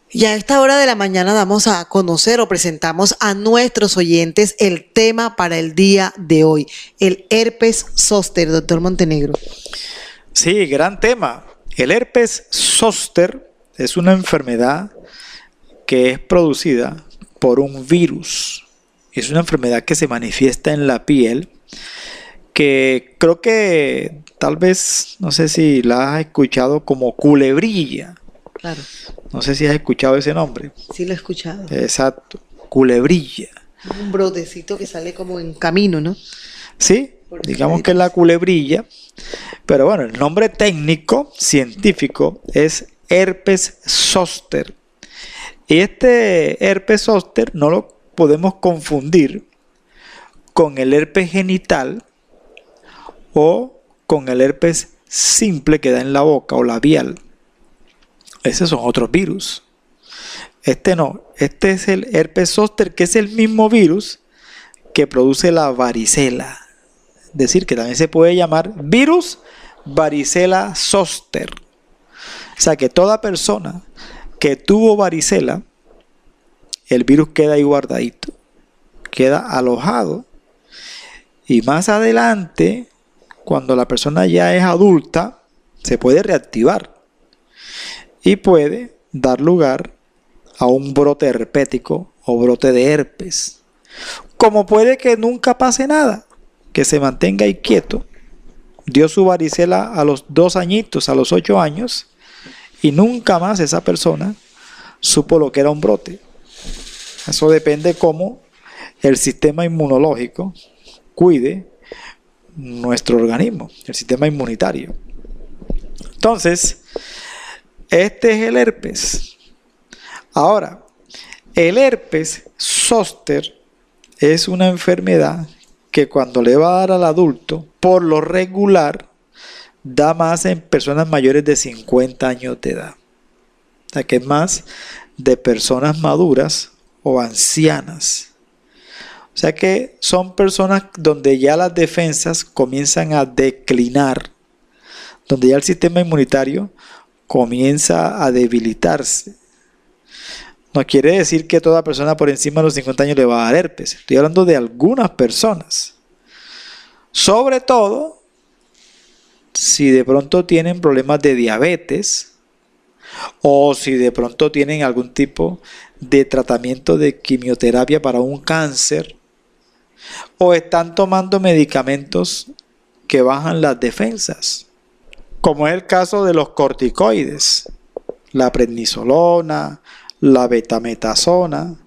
Y a esta hora de la mañana damos a conocer o presentamos a nuestros oyentes el tema para el día de hoy, el herpes zóster, doctor Montenegro. Sí, gran tema. El herpes zóster es una enfermedad que es producida por un virus. Es una enfermedad que se manifiesta en la piel, que creo que tal vez, no sé si la has escuchado como culebrilla. Claro. No sé si has escuchado ese nombre. Sí, lo he escuchado. Exacto, culebrilla. Un brotecito que sale como en camino, ¿no? Sí, digamos que es la culebrilla. Pero bueno, el nombre técnico, científico, es herpes zóster. Y este herpes zóster no lo podemos confundir con el herpes genital o con el herpes simple que da en la boca o labial. Esos son otros virus. Este no, este es el herpes zóster, que es el mismo virus que produce la varicela. Es decir, que también se puede llamar virus varicela zóster. O sea que toda persona que tuvo varicela, el virus queda ahí guardadito, queda alojado. Y más adelante, cuando la persona ya es adulta, se puede reactivar y puede dar lugar a un brote herpético o brote de herpes. Como puede que nunca pase nada, que se mantenga ahí quieto, dio su varicela a los 2 añitos, a los 8 años, y nunca más esa persona supo lo que era un brote. Eso depende cómo el sistema inmunológico cuide nuestro organismo, el sistema inmunitario. Entonces, este es el herpes. Ahora, el herpes zóster es una enfermedad que cuando le va a dar al adulto, por lo regular, da más en personas mayores de 50 años de edad. O sea que es más de personas maduras o ancianas. O sea que son personas donde ya las defensas comienzan a declinar, donde ya el sistema inmunitario comienza a debilitarse. No quiere decir que toda persona por encima de los 50 años le va a dar herpes. Estoy hablando de algunas personas. Sobre todo, si de pronto tienen problemas de diabetes o si de pronto tienen algún tipo de tratamiento de quimioterapia para un cáncer o están tomando medicamentos que bajan las defensas, como es el caso de los corticoides, la prednisolona, la betametasona.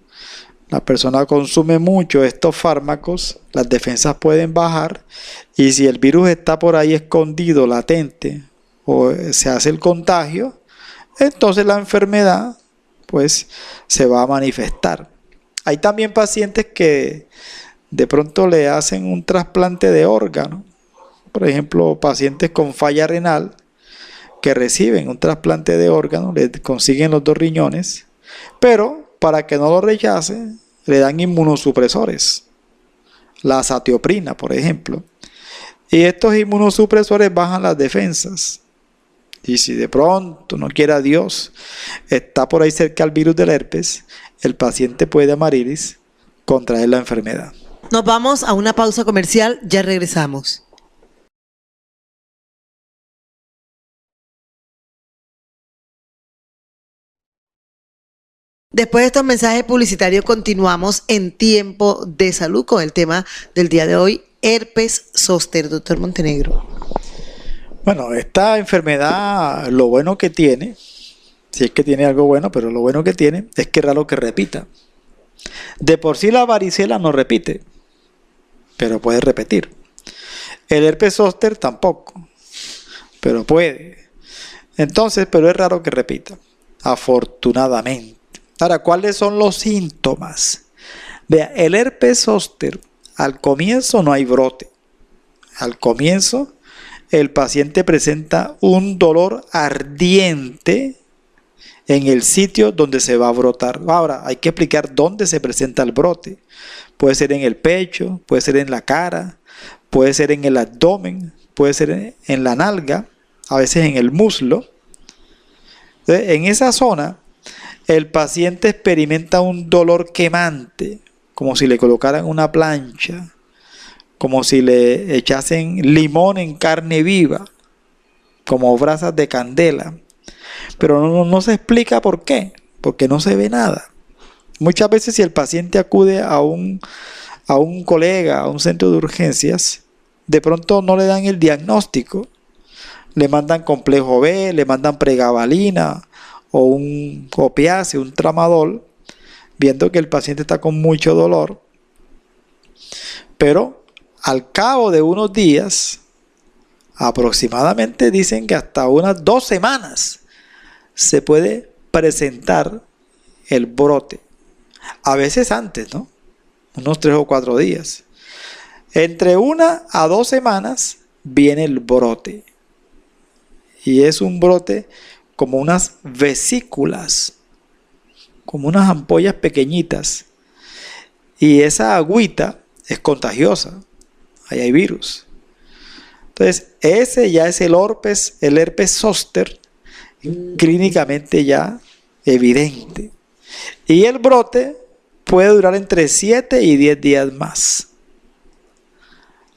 La persona consume mucho estos fármacos, las defensas pueden bajar y si el virus está por ahí escondido, latente, o se hace el contagio, entonces la enfermedad pues se va a manifestar. Hay también pacientes que de pronto le hacen un trasplante de órgano, por ejemplo, pacientes con falla renal que reciben un trasplante de órgano, le consiguen los 2 riñones, pero para que no lo rechacen, le dan inmunosupresores, la azatioprina, por ejemplo. Y estos inmunosupresores bajan las defensas. Y si de pronto, no quiera Dios, está por ahí cerca el virus del herpes, el paciente puede amarilis contraer la enfermedad. Nos vamos a una pausa comercial, ya regresamos. Después de estos mensajes publicitarios continuamos en Tiempo de Salud con el tema del día de hoy, herpes zóster, doctor Montenegro. Bueno, esta enfermedad, lo bueno que tiene, si es que tiene algo bueno, pero lo bueno que tiene es que es raro que repita. De por sí la varicela no repite, pero puede repetir. El herpes zóster tampoco, pero puede. Entonces, pero es raro que repita, afortunadamente. Ahora, ¿cuáles son los síntomas? Vea, el herpes zóster, al comienzo no hay brote. Al comienzo, el paciente presenta un dolor ardiente en el sitio donde se va a brotar. Ahora, hay que explicar dónde se presenta el brote. Puede ser en el pecho, puede ser en la cara, puede ser en el abdomen, puede ser en la nalga, a veces en el muslo. Entonces, en esa zona el paciente experimenta un dolor quemante, como si le colocaran una plancha, como si le echasen limón en carne viva, como brasas de candela. Pero no se explica por qué, porque no se ve nada. Muchas veces si el paciente acude a un colega, a un centro de urgencias, de pronto no le dan el diagnóstico. Le mandan complejo B, le mandan pregabalina o un opiáceo, un tramadol, viendo que el paciente está con mucho dolor. Pero al cabo de unos días, aproximadamente dicen que hasta unas 2 semanas, se puede presentar el brote. A veces antes, ¿no? Unos 3 o 4 días. Entre 1 a 2 semanas viene el brote. Y es un brote como unas vesículas, como unas ampollas pequeñitas. Y esa agüita es contagiosa. Ahí hay virus. Entonces, ese ya es el herpes zóster, clínicamente ya evidente. Y el brote puede durar entre 7 y 10 días más.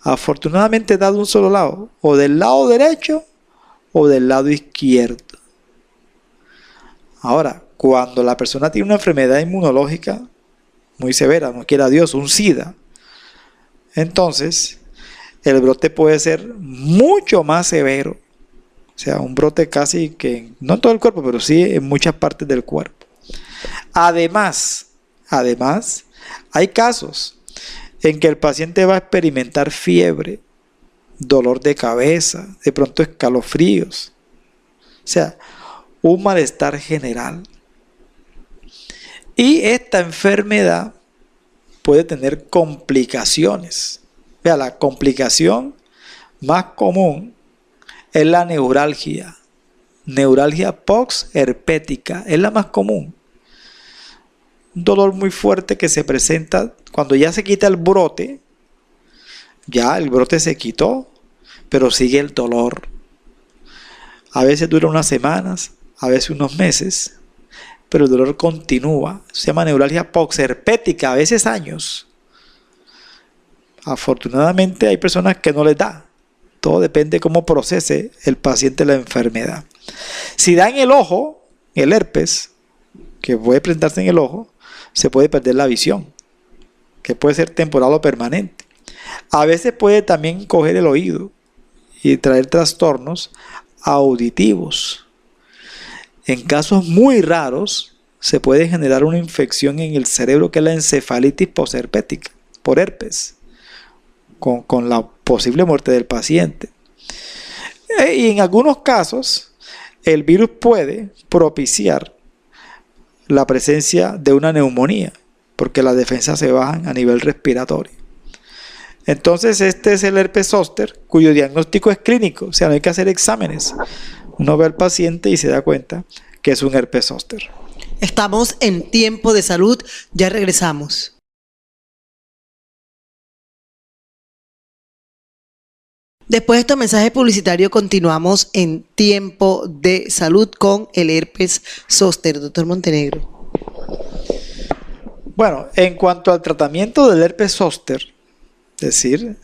Afortunadamente da de un solo lado, o del lado derecho o del lado izquierdo. Ahora, cuando la persona tiene una enfermedad inmunológica muy severa, no quiera Dios, un SIDA, entonces el brote puede ser mucho más severo. O sea, un brote casi que, no en todo el cuerpo, pero sí en muchas partes del cuerpo. Además, hay casos en que el paciente va a experimentar fiebre, dolor de cabeza, de pronto escalofríos. O sea, un malestar general. Y esta enfermedad puede tener complicaciones. Vea, la complicación más común es la neuralgia. Neuralgia post-herpética es la más común. Un dolor muy fuerte que se presenta cuando ya se quita el brote. Ya el brote se quitó, pero sigue el dolor. A veces dura unas semanas, a veces unos meses, pero el dolor continúa. Se llama neuralgia post-herpética, a veces años. Afortunadamente hay personas que no les da. Todo depende de cómo procese el paciente la enfermedad. Si da en el ojo, el herpes, que puede presentarse en el ojo, se puede perder la visión, que puede ser temporal o permanente. A veces puede también coger el oído y traer trastornos auditivos. En casos muy raros se puede generar una infección en el cerebro, que es la encefalitis posherpética por herpes, con la posible muerte del paciente. Y en algunos casos el virus puede propiciar la presencia de una neumonía, porque las defensas se bajan a nivel respiratorio. Entonces este es el herpes zóster, cuyo diagnóstico es clínico, o sea, no hay que hacer exámenes. Uno ve al paciente y se da cuenta que es un herpes zóster. Estamos en Tiempo de Salud, ya regresamos. Después de estos mensajes publicitarios continuamos en Tiempo de Salud con el herpes zóster, doctor Montenegro. Bueno, en cuanto al tratamiento del herpes zóster, es decir,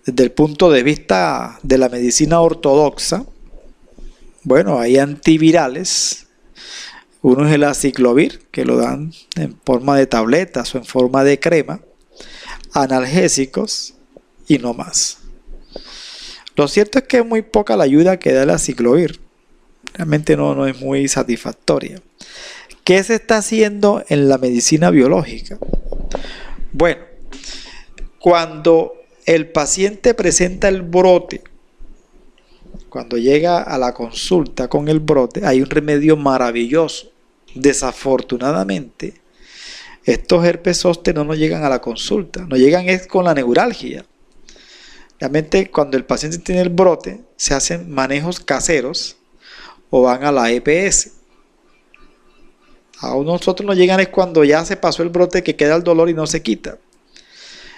desde el punto de vista de la medicina ortodoxa, bueno, hay antivirales. Uno es el aciclovir, que lo dan en forma de tabletas o en forma de crema, analgésicos y no más. Lo cierto es que es muy poca la ayuda que da el aciclovir. Realmente no es muy satisfactoria. ¿Qué se está haciendo en la medicina biológica? Bueno, cuando el paciente presenta el brote, cuando llega a la consulta con el brote, hay un remedio maravilloso. Desafortunadamente, estos herpes zóster no nos llegan a la consulta, nos llegan es con la neuralgia. Realmente cuando el paciente tiene el brote, se hacen manejos caseros o van a la EPS. A nosotros nos llegan es cuando ya se pasó el brote, que queda el dolor y no se quita.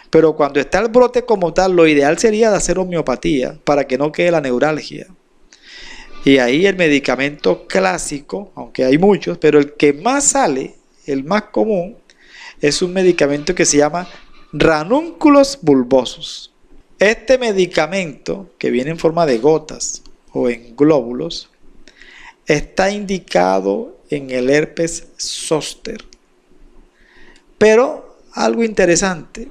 Pero cuando está el brote como tal, lo ideal sería de hacer homeopatía para que no quede la neuralgia. Y ahí el medicamento clásico, aunque hay muchos, pero el que más sale, el más común, es un medicamento que se llama ranúnculos bulbosos. Este medicamento, que viene en forma de gotas o en glóbulos, está indicado en el herpes zóster. Pero algo interesante,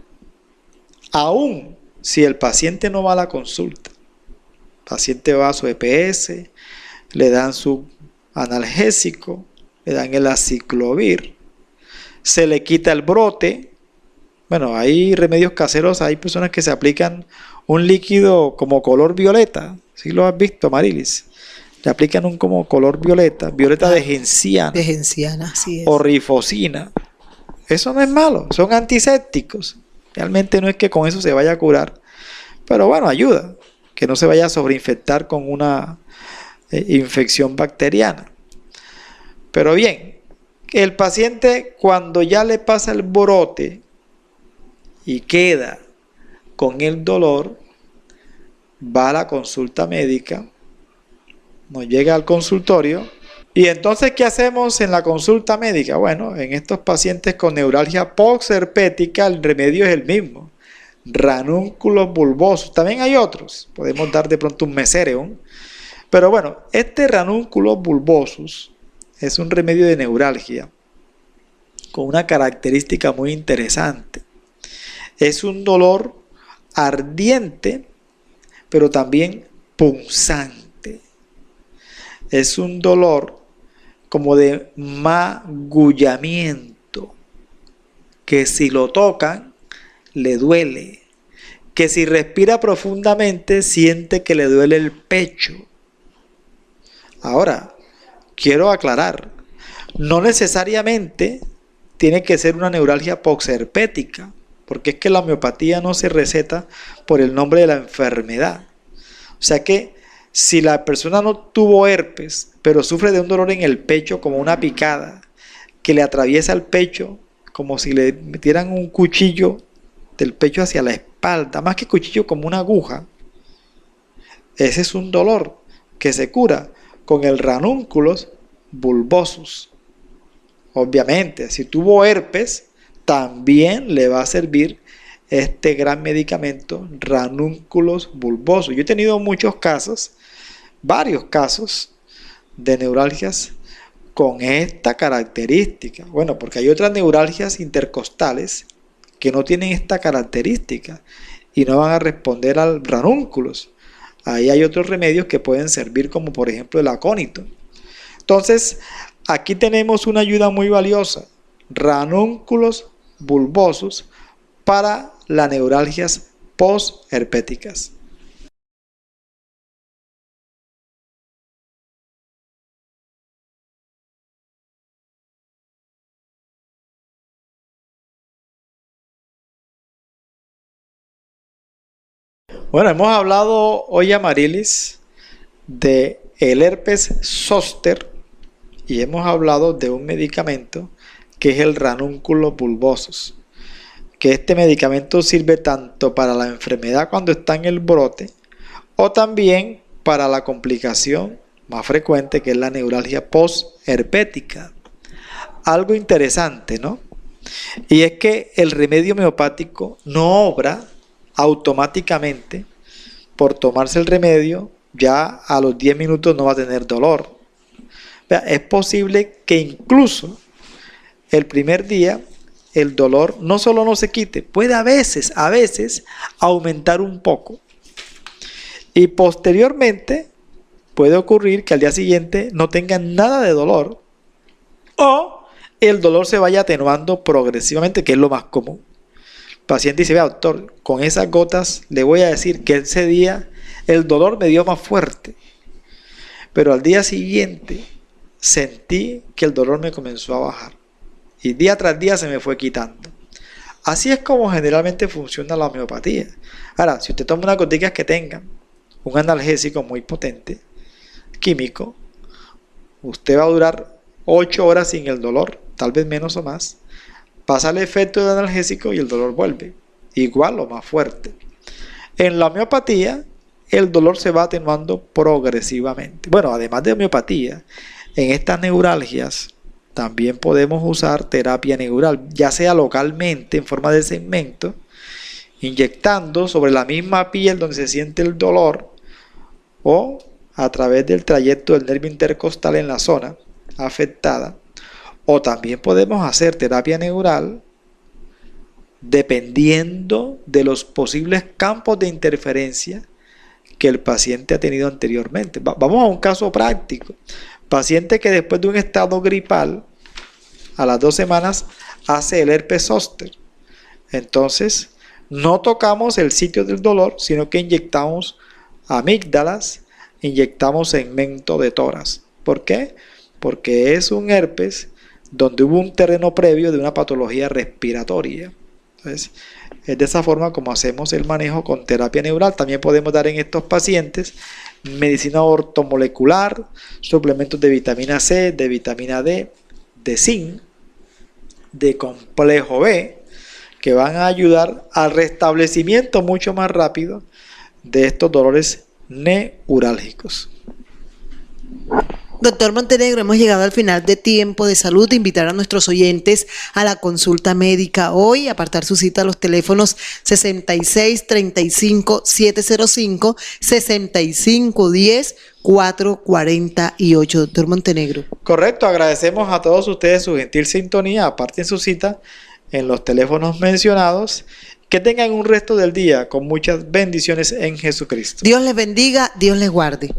aún si el paciente no va a la consulta, el paciente va a su EPS, le dan su analgésico, le dan el aciclovir, se le quita el brote. Bueno, hay remedios caseros, hay personas que se aplican un líquido como color violeta, ¿sí lo has visto, Marilis? Le aplican un como color violeta de genciana. De genciana, así es. O rifocina. Eso no es malo, son antisépticos. Realmente no es que con eso se vaya a curar, pero bueno, ayuda, que no se vaya a sobreinfectar con una infección bacteriana. Pero bien, el paciente cuando ya le pasa el brote y queda con el dolor, va a la consulta médica, nos llega al consultorio. Y entonces, ¿qué hacemos en la consulta médica? Bueno, en estos pacientes con neuralgia postherpética el remedio es el mismo, ranúnculos bulbosos. También hay otros, podemos dar de pronto un mesereum, pero bueno, este ranúnculos bulbosos es un remedio de neuralgia con una característica muy interesante. Es un dolor ardiente, pero también punzante. Es un dolor como de magullamiento, que si lo tocan, le duele. Que si respira profundamente, siente que le duele el pecho. Ahora, quiero aclarar, no necesariamente tiene que ser una neuralgia postherpética, porque es que la homeopatía no se receta por el nombre de la enfermedad. O sea que si la persona no tuvo herpes, pero sufre de un dolor en el pecho como una picada, que le atraviesa el pecho como si le metieran un cuchillo del pecho hacia la espalda, más que cuchillo como una aguja, ese es un dolor que se cura con el ranúnculos bulbosos. Obviamente, si tuvo herpes, también le va a servir este gran medicamento, ranúnculos bulbosos. Yo he tenido muchos casos, varios casos de neuralgias con esta característica. Bueno, porque hay otras neuralgias intercostales que no tienen esta característica y no van a responder al ranúnculos. Ahí hay otros remedios que pueden servir, como por ejemplo el acónito. Entonces, aquí tenemos una ayuda muy valiosa, ranúnculos bulbosos para las neuralgias postherpéticas. Bueno, hemos hablado hoy, Amarilis, de el herpes zóster y hemos hablado de un medicamento que es el ranúnculos bulbosos, que este medicamento sirve tanto para la enfermedad cuando está en el brote o también para la complicación más frecuente, que es la neuralgia postherpética. Algo interesante, ¿no? Y es que el remedio homeopático no obra automáticamente. Por tomarse el remedio, ya a los 10 minutos no va a tener dolor. Es posible que incluso el primer día el dolor no solo no se quite, puede a veces aumentar un poco. Y posteriormente puede ocurrir que al día siguiente no tengan nada de dolor o el dolor se vaya atenuando progresivamente, que es lo más común. El paciente dice: vea, doctor, con esas gotas le voy a decir que ese día el dolor me dio más fuerte, pero al día siguiente sentí que el dolor me comenzó a bajar y día tras día se me fue quitando. Así es como generalmente funciona la homeopatía. Ahora, si usted toma unas goticas que tengan un analgésico muy potente, químico, usted va a durar 8 horas sin el dolor, tal vez menos o más. Pasa el efecto del analgésico y el dolor vuelve, igual o más fuerte. En la homeopatía el dolor se va atenuando progresivamente. Bueno, además de homeopatía, en estas neuralgias también podemos usar terapia neural, ya sea localmente en forma de segmento, inyectando sobre la misma piel donde se siente el dolor o a través del trayecto del nervio intercostal en la zona afectada. O también podemos hacer terapia neural dependiendo de los posibles campos de interferencia que el paciente ha tenido anteriormente. Vamos a un caso práctico. Paciente que después de un estado gripal, a las 2 semanas, hace el herpes zóster. Entonces, no tocamos el sitio del dolor, sino que inyectamos amígdalas, inyectamos segmento de tórax. ¿Por qué? Porque es un herpes donde hubo un terreno previo de una patología respiratoria. Entonces, es de esa forma como hacemos el manejo con terapia neural. También podemos dar en estos pacientes medicina ortomolecular, suplementos de vitamina C, de vitamina D, de zinc, de complejo B, que van a ayudar al restablecimiento mucho más rápido de estos dolores neurálgicos. Doctor Montenegro, hemos llegado al final de Tiempo de Salud. Invitar a nuestros oyentes a la consulta médica hoy, apartar su cita a los teléfonos 66-35-705, 6510-448. Doctor Montenegro. Correcto, agradecemos a todos ustedes su gentil sintonía. Aparten su cita en los teléfonos mencionados. Que tengan un resto del día con muchas bendiciones en Jesucristo. Dios les bendiga, Dios les guarde.